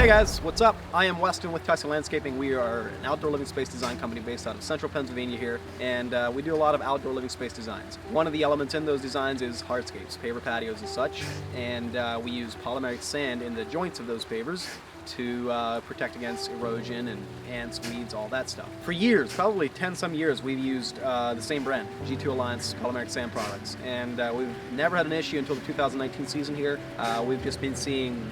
Hey guys, what's up? I am Weston with Tussey Landscaping. We are an outdoor living space design company based out of central Pennsylvania here, and we do a lot of outdoor living space designs. One of the elements in those designs is hardscapes, paver patios and such, and we use polymeric sand in the joints of those pavers to protect against erosion and ants, weeds, all that stuff. For years, probably 10 some years, we've used the same brand, G2 Alliance polymeric sand products, and we've never had an issue until the 2019 season here. We've just been seeing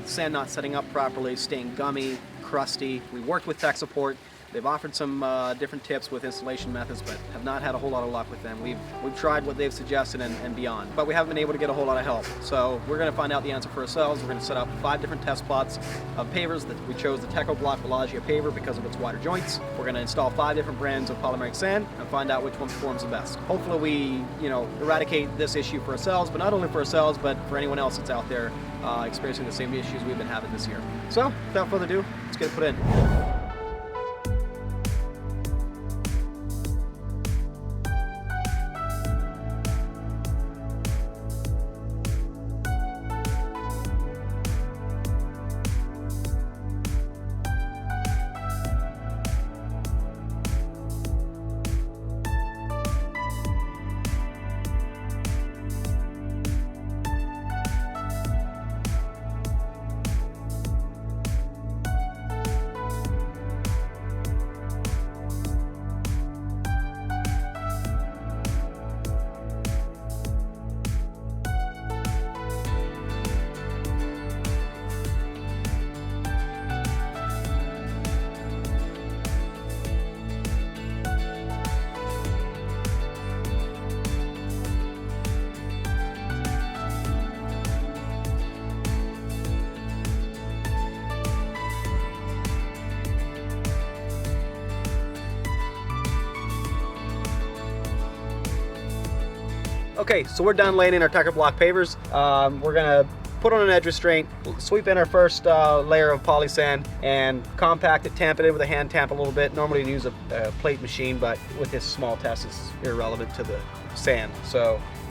sand not setting up properly, staying gummy, crusty. We worked with tech support. They've offered some different tips with installation methods, but have not had a whole lot of luck with them. We've tried what they've suggested and beyond, but we haven't been able to get a whole lot of help. So we're going to find out the answer for ourselves. We're going to set up 5 different test plots of pavers. That we chose the Techo-Block Velagia paver because of its wider joints. We're going to install 5 different brands of polymeric sand and find out which one performs the best. Hopefully we, eradicate this issue for ourselves, but not only for ourselves, but for anyone else that's out there experiencing the same issues we've been having this year. So without further ado, let's get it put in. Okay, so we're done laying in our Techo-Block pavers. We're gonna put on an edge restraint, sweep in our first layer of poly sand, and compact it, tamp it in with a hand tamp a little bit. Normally we use a plate machine, but with this small test, it's irrelevant to the sand.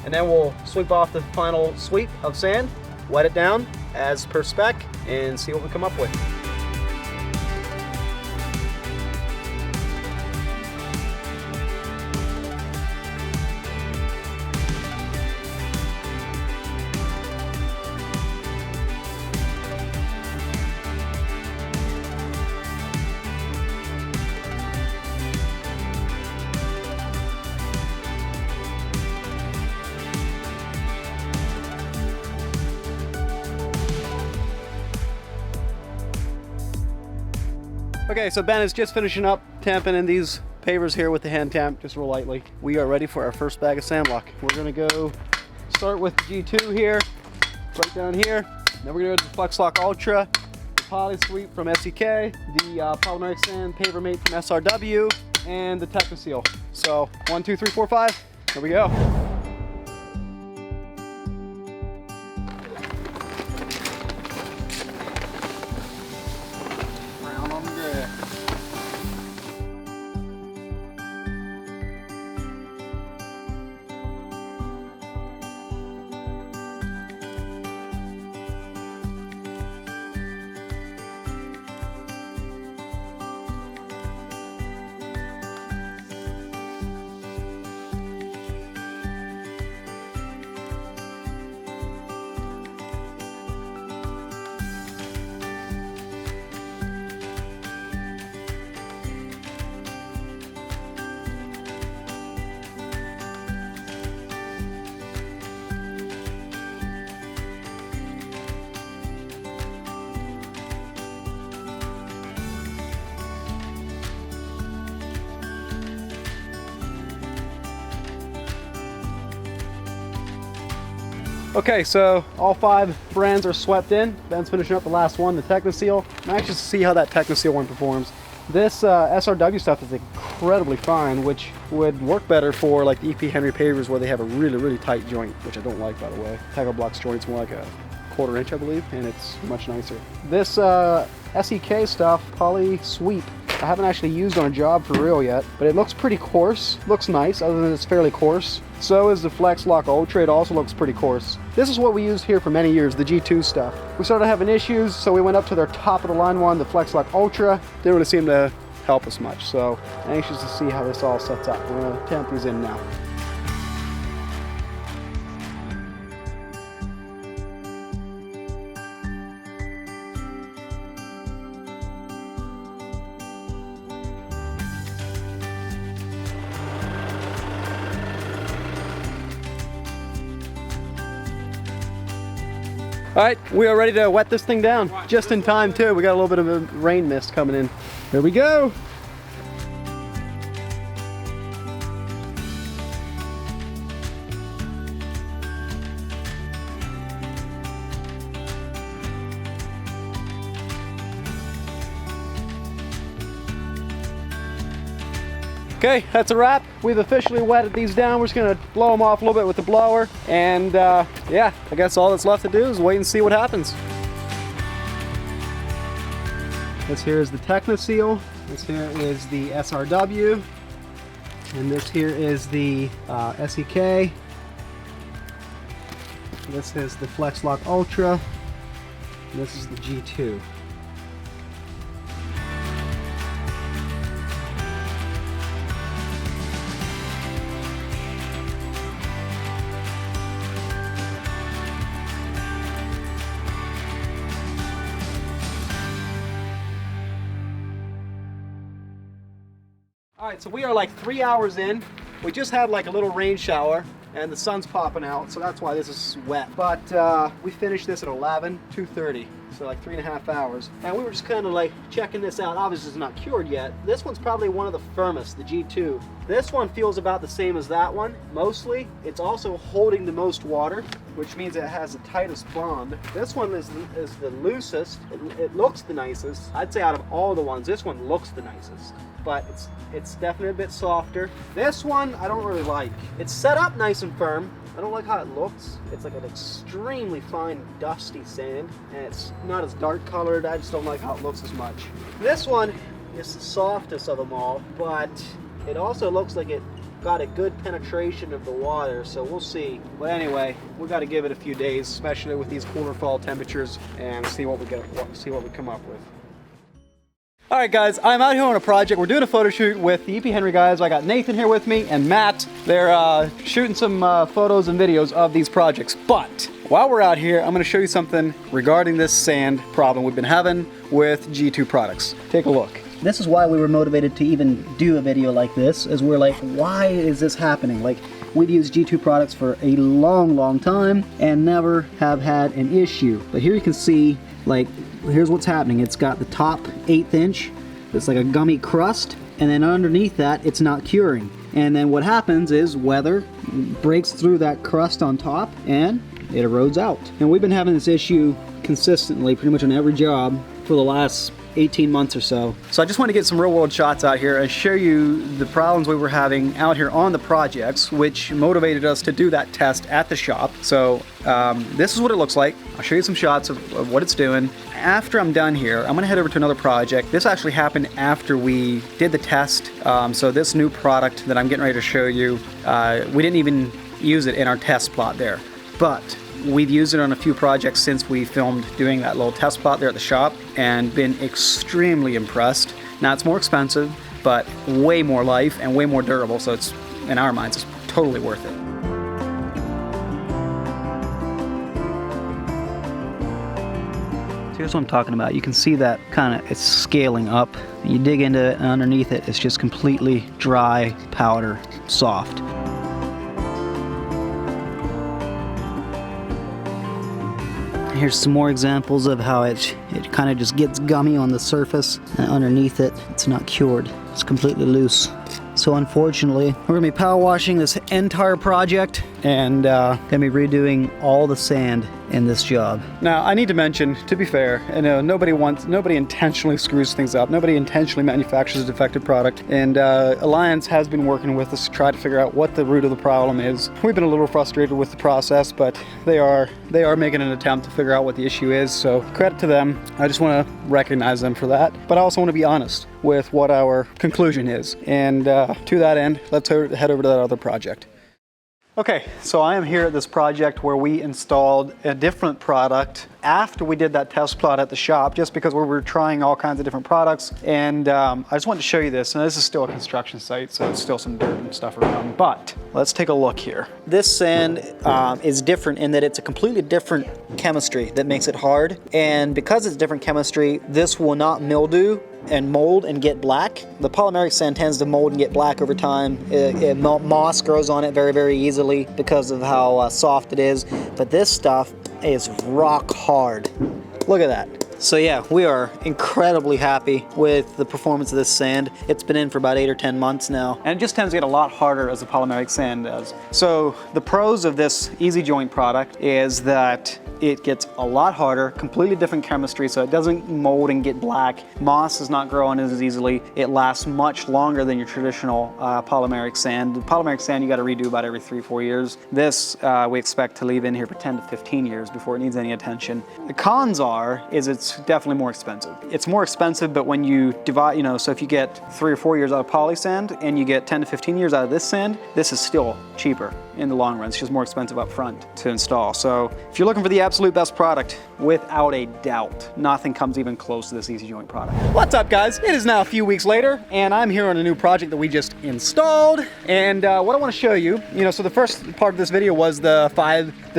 And then we'll sweep off the final sweep of sand, wet it down as per spec, and see what we come up with. Okay, so Ben is just finishing up tamping in these pavers here with the hand tamp, just real lightly. We are ready for our first bag of sand block. We're gonna go start with the G2 here, right down here. Then we're gonna go to the Flex Lock Ultra, the Poly Sweep from SEK, the polymeric sand paver mate from SRW, and the Techo-Seal. So 1, 2, 3, 4, 5. Here we go. Okay, so all 5 brands are swept in. Ben's finishing up the last one, the Techo-Seal. I'm anxious to see how that Techo-Seal one performs. This SRW stuff is incredibly fine, which would work better for like the EP Henry pavers where they have a really, really tight joint, which I don't like, by the way. Techo-Block's joint's more like a 1/4 inch, I believe, and it's much nicer. This SEK stuff, Poly Sweep, I haven't actually used on a job for real yet, but it looks pretty coarse. Looks nice, other than it's fairly coarse. So is the Flex Lock Ultra. It also looks pretty coarse. This is what we used here for many years, the G2 stuff. We started having issues, so we went up to their top of the line one, the Flex Lock Ultra. Didn't really seem to help us much, so anxious to see how this all sets up. We're gonna tamp these in now. All right, we are ready to wet this thing down. Just in time too. We got a little bit of a rain mist coming in. Here we go. Okay, that's a wrap. We've officially wetted these down. We're just gonna blow them off a little bit with the blower. And yeah, I guess all that's left to do is wait and see what happens. This here is the Technoseal. This here is the SRW. And this here is the SEK. This is the Flex Lock Ultra. And this is the G2. All right, so we are like 3 hours in. We just had like a little rain shower and the sun's popping out, so that's why this is wet. But we finished this at 2:30, so like 3.5 hours. And we were just kind of like checking this out. Obviously it's not cured yet. This one's probably one of the firmest, the G2. This one feels about the same as that one, mostly. It's also holding the most water, which means it has the tightest bond. This one is the loosest. It looks the nicest. I'd say out of all the ones, this one looks the nicest. But it's definitely a bit softer. This one I don't really like. It's set up nice and firm. I don't like how it looks. It's like an extremely fine dusty sand, and it's not as dark colored. I just don't like how it looks as much. This one is the softest of them all, but it also looks like it got a good penetration of the water, so we'll see. But anyway, we got to give it a few days, especially with these cooler fall temperatures, and see what we come up with. All right, guys, I'm out here on a project. We're doing a photo shoot with the EP Henry guys. I got Nathan here with me and Matt. They're shooting some photos and videos of these projects. But while we're out here, I'm going to show you something regarding this sand problem we've been having with G2 products. Take a look. This is why we were motivated to even do a video like this, is we're like, why is this happening? Like, we've used G2 products for a long time and never have had an issue. But here you can see, like, here's what's happening. It's got the top 1/8 inch. It's like a gummy crust, and then underneath that, it's not curing. And then what happens is weather breaks through that crust on top, and it erodes out. And we've been having this issue consistently, pretty much on every job for the last 18 months or so. So I just want to get some real world shots out here and show you the problems we were having out here on the projects, which motivated us to do that test at the shop. So this is what it looks like. I'll show you some shots of what it's doing. After I'm done here, I'm gonna head over to another project. This actually happened after we did the test. So this new product that I'm getting ready to show you, we didn't even use it in our test plot there. But we've used it on a few projects since we filmed doing that little test plot there at the shop and been extremely impressed. Now it's more expensive, but way more life and way more durable, so it's, in our minds, it's totally worth it. So here's what I'm talking about. You can see that kind of, it's scaling up. You dig into it and underneath it, it's just completely dry, powder, soft. Here's some more examples of how it kind of just gets gummy on the surface, and underneath it, it's not cured. It's completely loose. So unfortunately, we're gonna be power washing this entire project and gonna be redoing all the sand in this job. Now, I need to mention, to be fair, I know nobody intentionally screws things up. Nobody intentionally manufactures a defective product. And Alliance has been working with us to try to figure out what the root of the problem is. We've been a little frustrated with the process, but they are making an attempt to figure out what the issue is. So credit to them. I just want to recognize them for that. But I also want to be honest with what our conclusion is. And to that end, let's head over to that other project. Okay, so I am here at this project where we installed a different product after we did that test plot at the shop, just because we were trying all kinds of different products. And I just wanted to show you this. And this is still a construction site, so it's still some dirt and stuff around, but let's take a look here. This sand is different in that it's a completely different chemistry that makes it hard. And because it's different chemistry, this will not mildew and mold and get black. The polymeric sand tends to mold and get black over time. Moss grows on it very, very easily because of how soft it is. But this stuff is rock hard. Look at that. So yeah, we are incredibly happy with the performance of this sand. It's been in for about 8 or 10 months now. And it just tends to get a lot harder as the polymeric sand does. So the pros of this easy joint product is that it gets a lot harder, completely different chemistry, so it doesn't mold and get black. Moss does not grow on it as easily. It lasts much longer than your traditional polymeric sand. The polymeric sand you got to redo about every 3-4 years. This we expect to leave in here for 10 to 15 years before it needs any attention. The cons is it's definitely more expensive. It's more expensive, but when you divide, so if you get 3 or 4 years out of poly sand and you get 10 to 15 years out of this sand, this is still cheaper in the long run. It's just more expensive up front to install. So if you're looking for the absolute best product, without a doubt, nothing comes even close to this easy joint product. What's up, guys? It is now a few weeks later, and I'm here on a new project that we just installed. And what I want to show you, so the first part of this video was the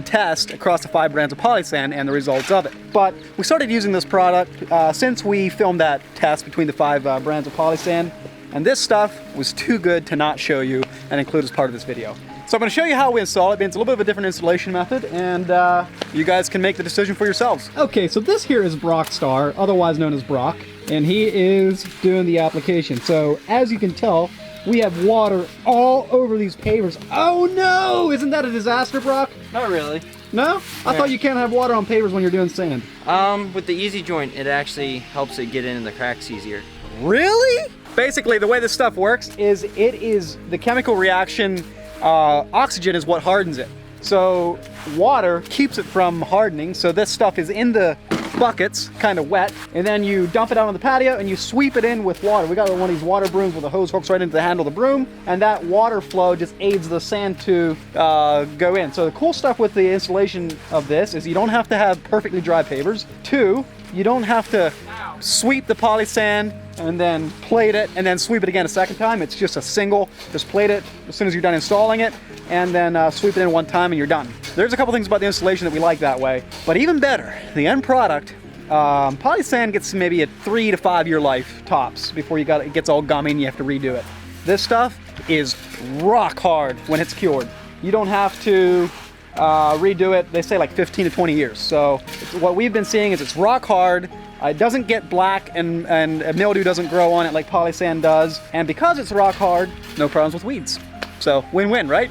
test across the 5 brands of poly sand and the results of it. But we started using this product since we filmed that test between the 5 brands of poly sand, and this stuff was too good to not show you and include as part of this video. So I'm going to show you how we install it. It's a little bit of a different installation method, and you guys can make the decision for yourselves. Okay, so this here is Brock Star, otherwise known as Brock, and he is doing the application. So as you can tell, we have water all over these pavers. Oh no! Isn't that a disaster, Brock? Not really. No? I thought you can't have water on pavers when you're doing sand. With the easy joint, it actually helps it get in the cracks easier. Really? Basically, the way this stuff works is the chemical reaction. Oxygen is what hardens it. So water keeps it from hardening. So this stuff is in the buckets, kind of wet, and then you dump it out on the patio and you sweep it in with water. We got one of these water brooms with a hose hooks right into the handle of the broom, and that water flow just aids the sand to go in. So the cool stuff with the installation of this is you don't have to have perfectly dry pavers. 2, you don't have to sweep the poly sand and then plate it and then sweep it again a second time. It's just a single, just plate it as soon as you're done installing it, and then sweep it in one time and you're done. There's a couple things about the installation that we like that way, but even better, the end product, poly sand gets maybe a 3 to 5 year life tops before it gets all gummy and you have to redo it. This stuff is rock hard when it's cured. You don't have to redo it. They say like 15 to 20 years. So what we've been seeing is it's rock hard. It doesn't get black and mildew doesn't grow on it like poly sand does. And because it's rock hard, no problems with weeds. So win-win, right?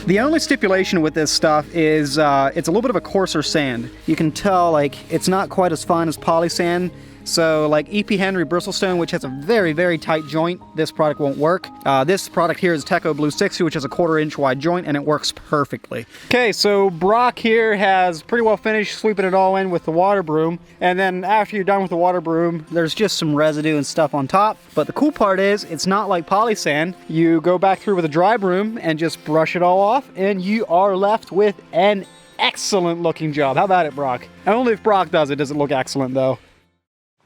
The only stipulation with this stuff is it's a little bit of a coarser sand. You can tell like it's not quite as fine as poly sand. So like EP Henry Bristolstone, which has a very, very tight joint, this product won't work. This product here is Teco Blue 60, which has a 1/4 inch wide joint, and it works perfectly. Okay, so Brock here has pretty well finished sweeping it all in with the water broom. And then after you're done with the water broom, there's just some residue and stuff on top. But the cool part is it's not like poly sand. You go back through with a dry broom and just brush it all off, and you are left with an excellent looking job. How about it, Brock? And only if Brock does it look excellent though.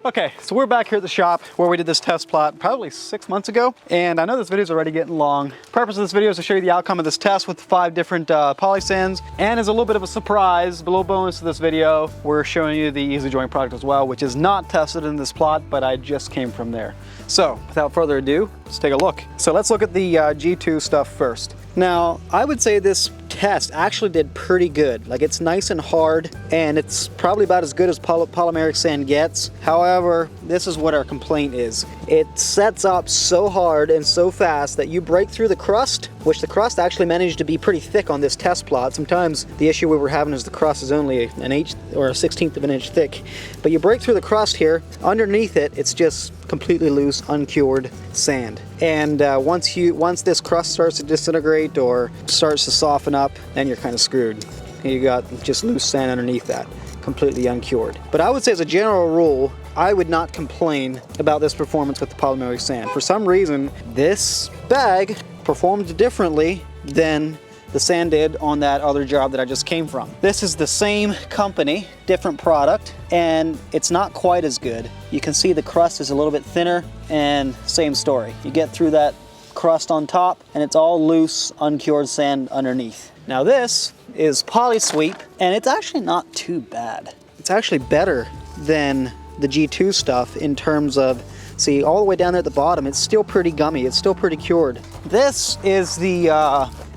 Okay, so we're back here at the shop where we did this test plot probably 6 months ago, and I know this video is already getting long. The purpose of this video is to show you the outcome of this test with 5 different poly sands, and as a little bit of a surprise, a little bonus to this video, we're showing you the easy joint product as well, which is not tested in this plot, but I just came from there. So without further ado, let's take a look. So let's look at the G2 stuff first. Now, I would say this test actually did pretty good. Like, it's nice and hard, and it's probably about as good as polymeric sand gets. However, this is what our complaint is. it sets up so hard and so fast that you break through the crust, which the crust actually managed to be pretty thick on this test plot. Sometimes the issue we were having is the crust is only an eighth or a 1/16 of an inch thick. But you break through the crust here, underneath it, it's just completely loose, uncured sand. And once this crust starts to disintegrate or starts to soften up, then you're kind of screwed. You got just loose sand underneath that, completely uncured. But I would say as a general rule, I would not complain about this performance with the polymeric sand. For some reason, this bag performed differently than the sand did on that other job that I just came from. This is the same company, different product, and it's not quite as good. You can see the crust is a little bit thinner, and same story. You get through that crust on top, and it's all loose, uncured sand underneath. Now this is Polysweep, and it's actually not too bad. It's actually better than the G2 stuff in terms of, see, all the way down there at the bottom, it's still pretty gummy, it's still pretty cured. This is the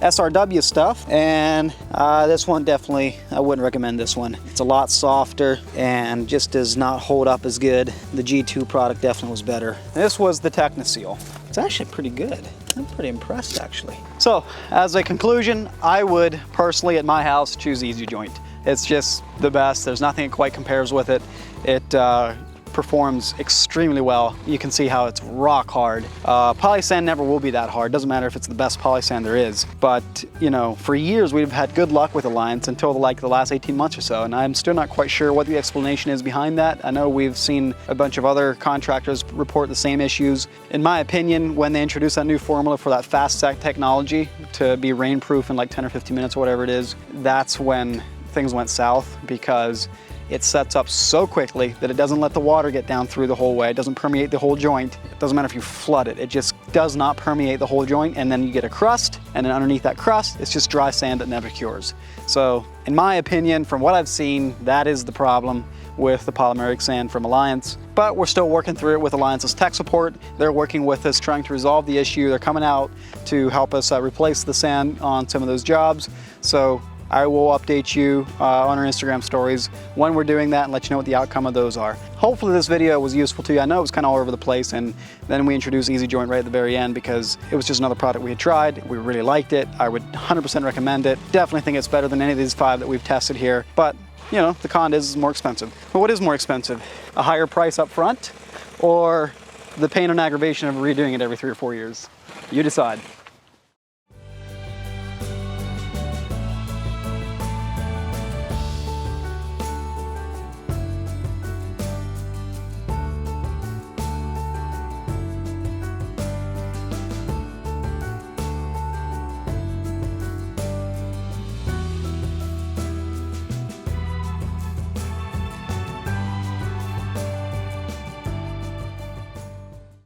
SRW stuff, and this one definitely, I wouldn't recommend this one. It's a lot softer and just does not hold up as good. The G2 product definitely was better. This was the Technoseal. It's actually pretty good. I'm pretty impressed, actually. So, as a conclusion, I would personally at my house choose Easy Joint. It's just the best. There's nothing that quite compares with it. It performs extremely well. You can see how it's rock hard. Polysand never will be that hard. Doesn't matter if it's the best polysand there is. But, you know, for years we've had good luck with Alliance until like the last 18 months or so, and I'm still not quite sure what the explanation is behind that. I know we've seen a bunch of other contractors report the same issues. In my opinion, when they introduced that new formula for that fast sec technology to be rainproof in like 10 or 15 minutes or whatever it is, that's when things went south, because it sets up so quickly that it doesn't let the water get down through the whole way. It doesn't permeate the whole joint. It doesn't matter if you flood it. It just does not permeate the whole joint, and then you get a crust, and then underneath that crust, it's just dry sand that never cures. So, in my opinion, from what I've seen, that is the problem with the polymeric sand from Alliance. But we're still working through it with Alliance's tech support. They're working with us, trying to resolve the issue. They're coming out to help us replace the sand on some of those jobs. So, I will update you on our Instagram stories when we're doing that and let you know what the outcome of those are. Hopefully this video was useful to you. I know it was kind of all over the place, and then we introduced Easy Joint right at the very end because it was just another product we had tried. We really liked it. I would 100% recommend it. Definitely think it's better than any of these 5 that we've tested here. But, you know, the con is it's more expensive. But what is more expensive? A higher price up front, or the pain and aggravation of redoing it every 3 or 4 years? You decide.